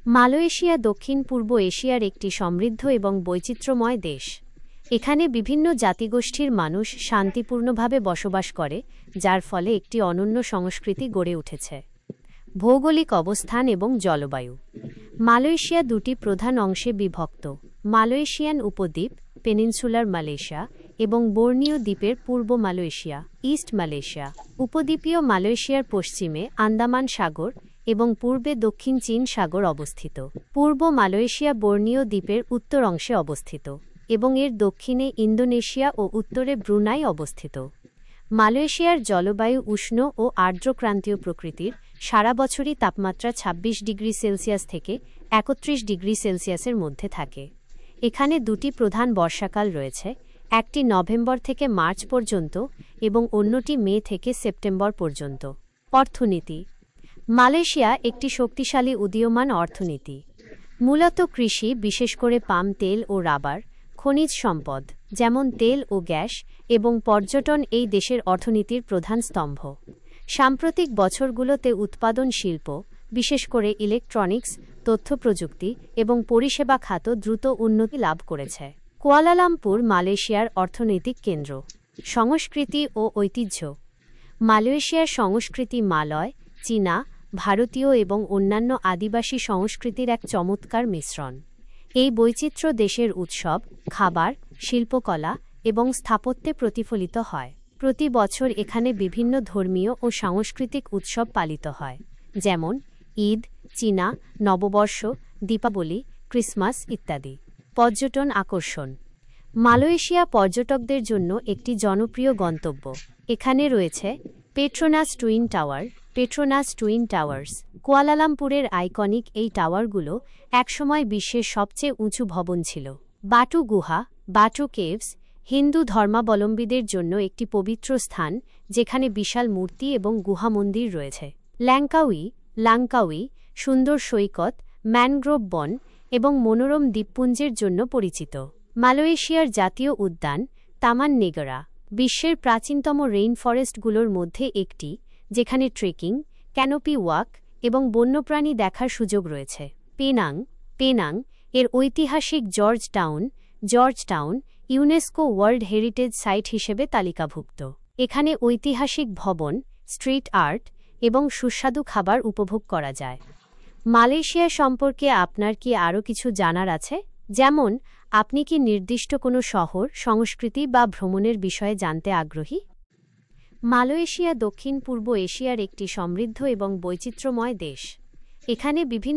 Malaysia দক্ষিণ পূর্ব এশিয়ার একটি সমৃদ্ধ এবং বৈচিত্র্যময় দেশ। এখানে বিভিন্ন জাতিগোষ্ঠীর মানুষ শান্তিপূর্ণভাবে বসবাস করে, যার ফলে একটি অনন্য সংস্কৃতি গড়ে উঠেছে। ভৌগোলিক অবস্থান এবং জলবায়ু। মালয়েশিয়া দুটি প্রধান অংশে বিভক্ত: মালয়েশিয়ান উপদ্বীপ, পেনিনসুলার মালয়েশিয়া, এবং বর্নিও দ্বীপের পূর্ব মালয়েশিয়া, ইস্ট মালয়েশিয়া। উপদ্বীপীয় মালয়েশিয়ার পশ্চিমে আন্দামান সাগর এবং পূর্বে দক্ষিণ চীন সাগর অবস্থিত। পূর্ব মালয়েশিয়া বর্নিও দ্বীপের উত্তর অংশে অবস্থিত এবং এর দক্ষিণে ইন্দোনেশিয়া ও উত্তরে ব্রুনাই অবস্থিত। মালয়েশিয়ার জলবায়ু উষ্ণ ও আর্দ্রক্রান্তীয় প্রকৃতির, সারা বছরই তাপমাত্রা ২৬ ডিগ্রি সেলসিয়াস থেকে ৩১ ডিগ্রি সেলসিয়াসের মধ্যে থাকে। এখানে দুটি প্রধান বর্ষাকাল রয়েছে, একটি নভেম্বর থেকে মার্চ পর্যন্ত এবং অন্যটি মে থেকে সেপ্টেম্বর পর্যন্ত। অর্থনীতি। মালয়েশিয়া একটি শক্তিশালী উদীয়মান অর্থনীতি। মূলত কৃষি, বিশেষ করে পাম তেল ও রাবার, খনিজ সম্পদ যেমন তেল ও গ্যাস, এবং পর্যটন এই দেশের অর্থনীতির প্রধান স্তম্ভ। সাম্প্রতিক বছরগুলোতে উৎপাদন শিল্প, বিশেষ করে ইলেকট্রনিক্স, তথ্য প্রযুক্তি এবং পরিষেবা খাত দ্রুত উন্নতি লাভ করেছে। কুয়ালালামপুর মালয়েশিয়ার অর্থনৈতিক কেন্দ্র। সংস্কৃতি ও ঐতিহ্য। মালয়েশিয়ার সংস্কৃতি মালয়, চীনা, ভারতীয় এবং অন্যান্য আদিবাসী সংস্কৃতির এক চমৎকার মিশ্রণ। এই বৈচিত্র্য দেশের উৎসব, খাবার, শিল্পকলা এবং স্থাপত্যে প্রতিফলিত হয়। প্রতি বছর এখানে বিভিন্ন ধর্মীয় ও সাংস্কৃতিক উৎসব পালিত হয়, যেমন ঈদ, চীনা নববর্ষ, দীপাবলি, ক্রিসমাস ইত্যাদি। পর্যটন আকর্ষণ। মালয়েশিয়া পর্যটকদের জন্য একটি জনপ্রিয় গন্তব্য। এখানে রয়েছে Petronas twin tower, Petronas twin towers. কুয়ালালামপুরের আইকনিক এই টাওয়ারগুলো একসময় বিশ্বের সবচেয়ে উঁচু ভবন ছিল। বাটু গুহা, বাটু কেভস, হিন্দু ধর্মাবলম্বীদের জন্য একটি পবিত্র স্থান, যেখানে বিশাল মূর্তি এবং গুহা মন্দির রয়েছে। ল্যাংকাউই, লাংকাউই সুন্দর সৈকত, ম্যানগ্রোভ বন এবং মনোরম দ্বীপপুঞ্জের জন্য পরিচিত। মালয়েশিয়ার জাতীয় উদ্যান তামান নেগরা বিশ্বের প্রাচীনতম রেইন ফরেস্টগুলোর মধ্যে একটি, যেখানে ট্রেকিং, ক্যানোপি ওয়াক এবং বন্যপ্রাণী দেখার সুযোগ রয়েছে। পেনাং, পেনাং এর ঐতিহাসিক George Town UNESCO world heritage site হিসেবে তালিকাভুক্ত। এখানে ঐতিহাসিক ভবন, স্ট্রিট আর্ট এবং সুস্বাদু খাবার উপভোগ করা যায়। মালয়েশিয়া সম্পর্কে আপনার কি আরও কিছু জানার আছে? যেমন, আপনি কি নির্দিষ্ট কোনো শহর, সংস্কৃতি বা ভ্রমণের বিষয়ে জানতে আগ্রহী? মালয়েশিয়া দক্ষিণ পূর্ব এশিয়ার একটি সমৃদ্ধ এবং বৈচিত্র্যময় দেশ। এখানে বিভিন্ন